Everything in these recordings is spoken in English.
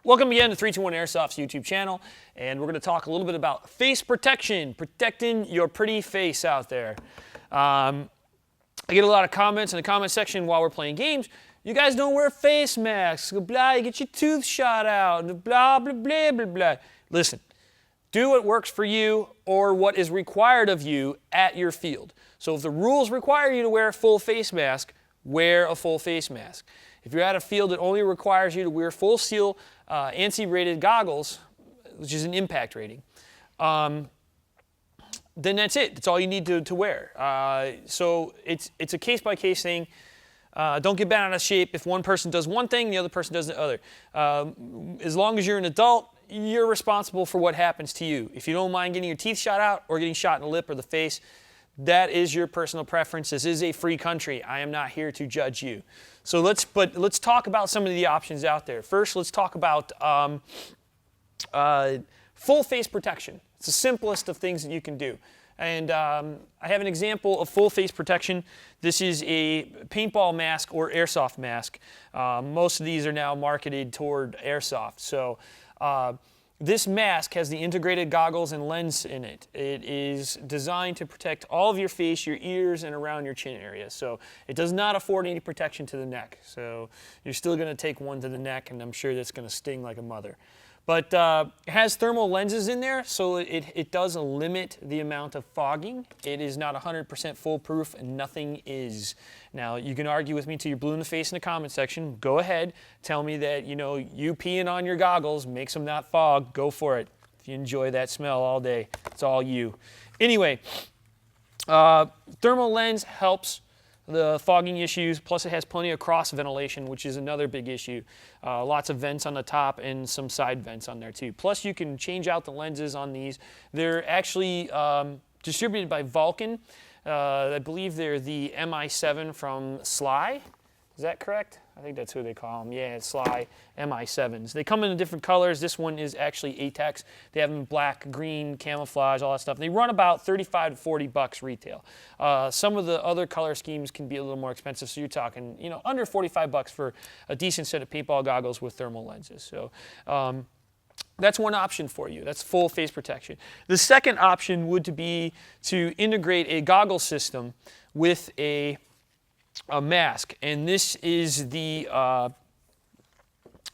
Welcome again to 321 Airsoft's YouTube channel, and we're going to talk a little bit about face protection, protecting your pretty face out there. I get a lot of comments in the comment section while we're playing games. You guys don't wear face masks, blah, you get your tooth shot out, and blah, blah, blah, blah, blah. Listen, do what works for you or what is required of you at your field. So if the rules require you to wear a full face mask, wear a full face mask. If you're at a field that only requires you to wear full seal ANSI rated goggles, which is an impact rating, then that's it. That's all you need to wear. So it's a case-by-case thing. Don't get bent out of shape if one person does one thing and the other person does the other. As long as you're an adult, you're responsible for what happens to you. If you don't mind getting your teeth shot out or getting shot in the lip or the face, that is your personal preference. This is a free country. I am not here to judge you. So let's talk about some of the options out there. First, let's talk about full face protection. It's the simplest of things that you can do. And I have an example of full face protection. This is a paintball mask or airsoft mask. Most of these are now marketed toward airsoft. So this mask has the integrated goggles and lens in it. It is designed to protect all of your face, your ears, and around your chin area. So it does not afford any protection to the neck. So you're still going to take one to the neck, and I'm sure that's going to sting like a mother. But it has thermal lenses in there, so it does limit the amount of fogging. It is not 100% foolproof, and nothing is. Now, you can argue with me till you're blue in the face in the comment section. Go ahead. Tell me that, you peeing on your goggles makes them not fog. Go for it. If you enjoy that smell all day, it's all you. Anyway, thermal lens helps the fogging issues, plus it has plenty of cross ventilation, which is another big issue. Lots of vents on the top and some side vents on there too. Plus you can change out the lenses on these. They're actually distributed by Vulcan. I believe they're the MI7 from Sly. Is that correct? I think that's who they call them. Yeah, it's Sly MI7s. They come in different colors. This one is actually ATEX. They have them in black, green, camouflage, all that stuff. They run about $35 to $40 retail. Some of the other color schemes can be a little more expensive, so you're talking, under $45 for a decent set of paintball goggles with thermal lenses. So that's one option for you. That's full face protection. The second option would be to integrate a goggle system with a mask, and this is the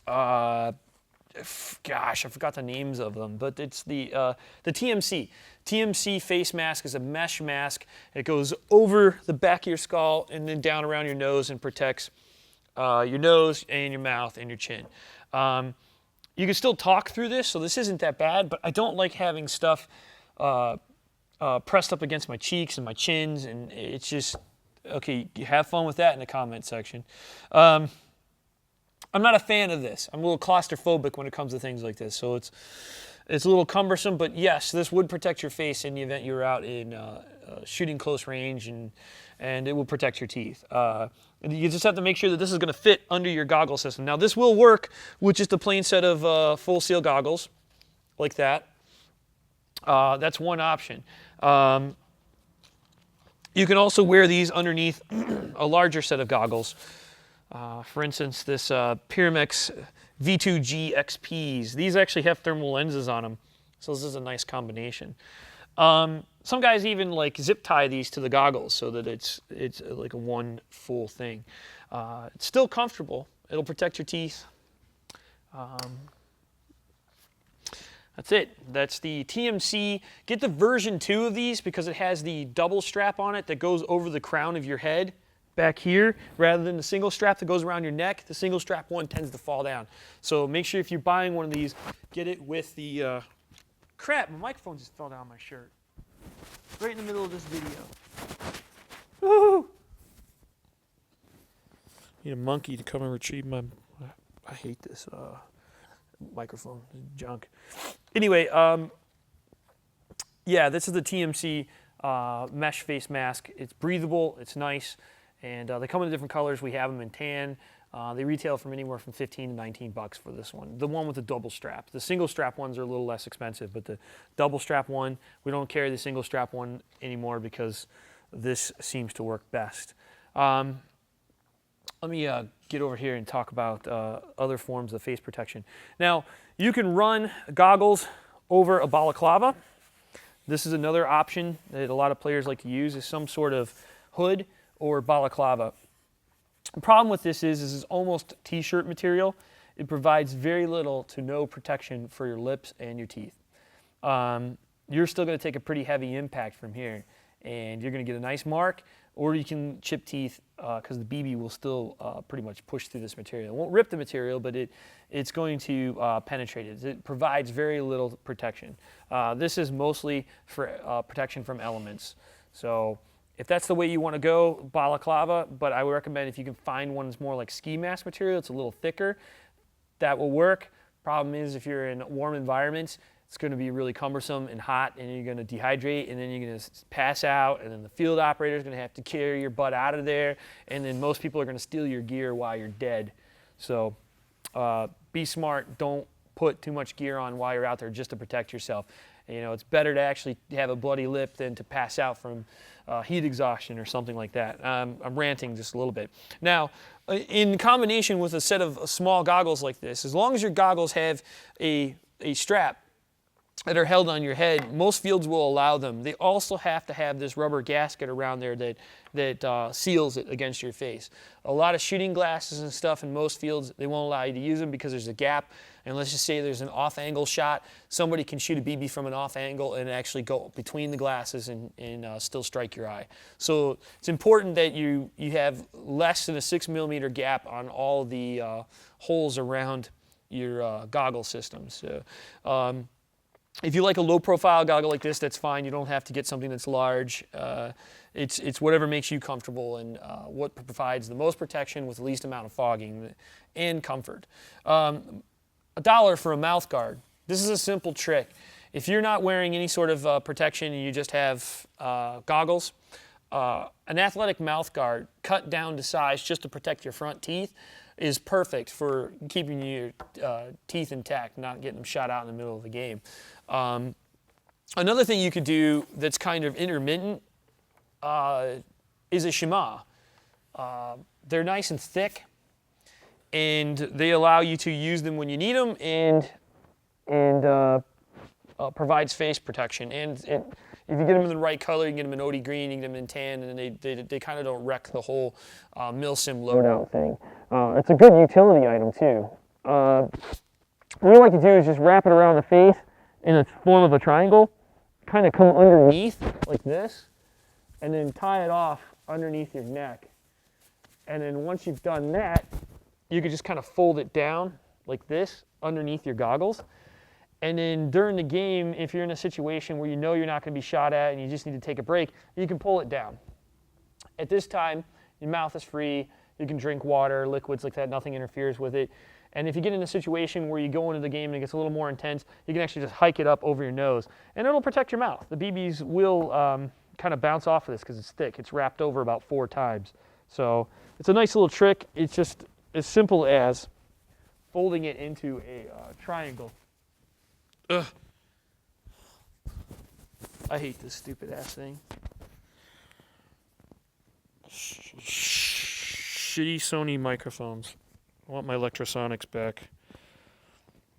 gosh, I forgot the names of them, but it's the TMC. TMC face mask is a mesh mask. It goes over the back of your skull and then down around your nose and protects your nose and your mouth and your chin. You can still talk through this, so this isn't that bad, but I don't like having stuff pressed up against my cheeks and my chins, and it's just, okay, you have fun with that in the comment section. I'm not a fan of this. I'm a little claustrophobic when it comes to things like this, so it's a little cumbersome, but yes, this would protect your face in the event you're out in shooting close range, and it will protect your teeth. And you just have to make sure that this is going to fit under your goggle system. Now, this will work with just a plain set of full seal goggles, like that. That's one option. You can also wear these underneath a larger set of goggles. For instance, this Pyramex V2G XPs. These actually have thermal lenses on them, so this is a nice combination. Some guys even zip tie these to the goggles so that it's like a one full thing. It's still comfortable. It'll protect your teeth. That's it. That's the TMC. Get the version 2 of these because it has the double strap on it that goes over the crown of your head back here rather than the single strap that goes around your neck. The single strap one tends to fall down. So make sure if you're buying one of these, get it with the... crap, my microphone just fell down my shirt. Right in the middle of this video. Woo! Need a monkey to come and retrieve my... I hate this microphone. Junk. Anyway, yeah, this is the TMC mesh face mask. It's breathable, it's nice, and they come in different colors. We have them in tan. They retail from anywhere from $15 to $19 for this one. The one with the double strap. The single strap ones are a little less expensive, but the double strap one, we don't carry the single strap one anymore because this seems to work best. let me get over here and talk about other forms of face protection. Now, you can run goggles over a balaclava. This is another option that a lot of players like to use, is some sort of hood or balaclava. The problem with this is it's almost t-shirt material. It provides very little to no protection for your lips and your teeth. You're still going to take a pretty heavy impact from here, and you're going to get a nice mark, or you can chip teeth because the BB will still pretty much push through this material. It won't rip the material, but it's going to penetrate it. It provides very little protection. This is mostly for protection from elements. So if that's the way you want to go, balaclava, but I would recommend if you can find one that's more like ski mask material, it's a little thicker, that will work. Problem is, if you're in warm environments, it's going to be really cumbersome and hot, and you're going to dehydrate, and then you're going to pass out, and then the field operator is going to have to carry your butt out of there, and then most people are going to steal your gear while you're dead. So be smart. Don't put too much gear on while you're out there just to protect yourself. You know, it's better to actually have a bloody lip than to pass out from heat exhaustion or something like that. I'm ranting just a little bit. Now, in combination with a set of small goggles like this, as long as your goggles have a strap that are held on your head, most fields will allow them. They also have to have this rubber gasket around there that seals it against your face. A lot of shooting glasses and stuff in most fields, they won't allow you to use them because there's a gap. And let's just say there's an off-angle shot. Somebody can shoot a BB from an off-angle and actually go between the glasses and still strike your eye. So it's important that you have less than a 6mm gap on all the holes around your goggle systems. If you like a low-profile goggle like this, that's fine. You don't have to get something that's large. It's whatever makes you comfortable and what provides the most protection with the least amount of fogging and comfort. $1 for a mouth guard. This is a simple trick. If you're not wearing any sort of protection and you just have goggles, an athletic mouth guard cut down to size just to protect your front teeth is perfect for keeping your teeth intact, not getting them shot out in the middle of the game. Another thing you could do that's kind of intermittent is a shemagh. They're nice and thick, and they allow you to use them when you need them, and provides face protection. And if you get them in the right color, you can get them in OD green, you can get them in tan, and they kind of don't wreck the whole milsim loadout thing. It's a good utility item too. What I like to do is just wrap it around the face in the form of a triangle, kind of come underneath like this, and then tie it off underneath your neck. And then once you've done that, you can just kind of fold it down like this underneath your goggles. And then during the game, if you're in a situation where you know you're not going to be shot at and you just need to take a break, you can pull it down. At this time, your mouth is free. You can drink water, liquids like that. Nothing interferes with it. And if you get in a situation where you go into the game and it gets a little more intense, you can actually just hike it up over your nose, and it'll protect your mouth. The BBs will kind of bounce off of this because it's thick. It's wrapped over about 4 times. So it's a nice little trick. It's just as simple as folding it into a triangle. Ugh. I hate this stupid ass thing. Shitty Sony microphones. I want my Electrosonics back.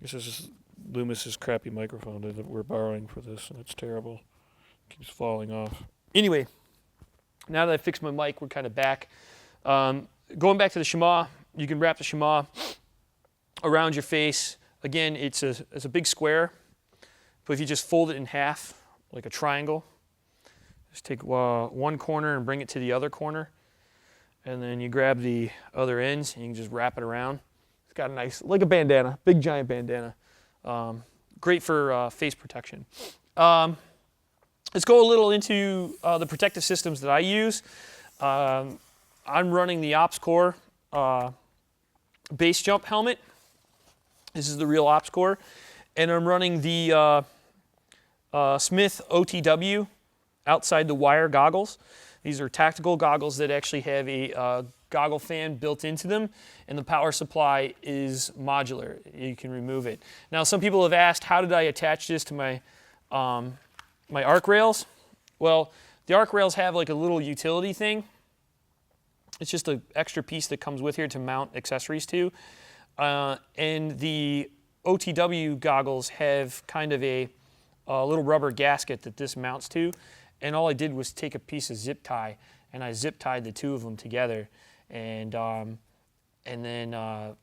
This is Loomis's crappy microphone that we're borrowing for this, and it's terrible. It keeps falling off. Anyway, now that I fixed my mic, we're kind of back. Going back to the shemagh, you can wrap the shemagh around your face. Again, it's a big square, but if you just fold it in half, like a triangle, just take one corner and bring it to the other corner, and then you grab the other ends and you can just wrap it around. It's got a nice, like a bandana, big giant bandana. Great for face protection. Let's go a little into the protective systems that I use. I'm running the Ops Core base jump helmet. This is the real Ops Core. And I'm running the Smith OTW outside the wire goggles. These are tactical goggles that actually have a goggle fan built into them, and the power supply is modular. You can remove it. Now, some people have asked, how did I attach this to my my arc rails? Well, the arc rails have like a little utility thing It's just an extra piece that comes with here to mount accessories to. And the OTW goggles have kind of a little rubber gasket that this mounts to. And all I did was take a piece of zip tie and I zip tied the two of them together, and then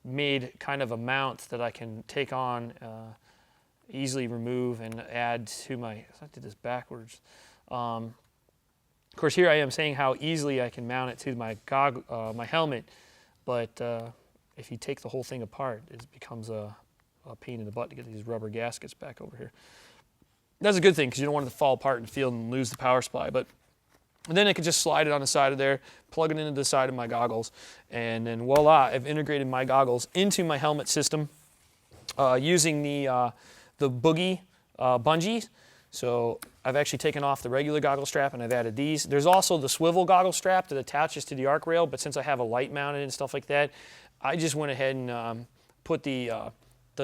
made kind of a mount that I can take on, easily remove and add to my, I did this backwards. Of course, here I am saying how easily I can mount it to my my helmet, but if you take the whole thing apart, it becomes a pain in the butt to get these rubber gaskets back over here. That's a good thing because you don't want it to fall apart in the field and lose the power supply. And then I could just slide it on the side of there, plug it into the side of my goggles, and then voila, I've integrated my goggles into my helmet system using the boogie bungees. So I've actually taken off the regular goggle strap and I've added these. There's also the swivel goggle strap that attaches to the arc rail, but since I have a light mounted and stuff like that, I just went ahead and put the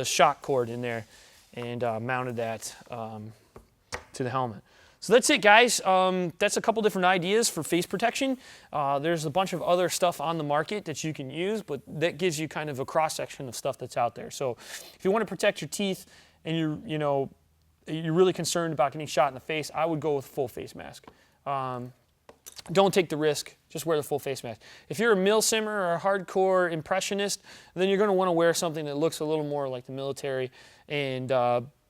shock cord in there and mounted that to the helmet. So that's it, guys. That's a couple different ideas for face protection. There's a bunch of other stuff on the market that you can use, but that gives you kind of a cross-section of stuff that's out there. So if you want to protect your teeth and you're really concerned about getting shot in the face, I would go with a full face mask. Don't take the risk. Just wear the full face mask. If you're a milsimmer or a hardcore impressionist, then you're going to want to wear something that looks a little more like the military, and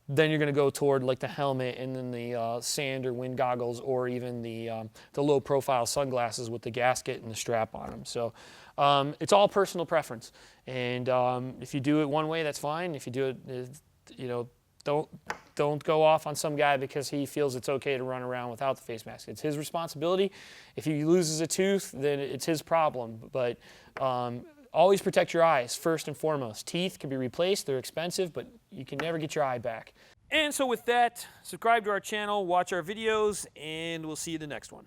then you're going to go toward like the helmet and then the sand or wind goggles, or even the low-profile sunglasses with the gasket and the strap on them. So it's all personal preference, and if you do it one way, that's fine. If you do it, don't go off on some guy because he feels it's okay to run around without the face mask. It's his responsibility. If he loses a tooth, then it's his problem. But always protect your eyes first and foremost. Teeth can be replaced. They're expensive, but you can never get your eye back. And so with that, subscribe to our channel, watch our videos, and we'll see you in the next one.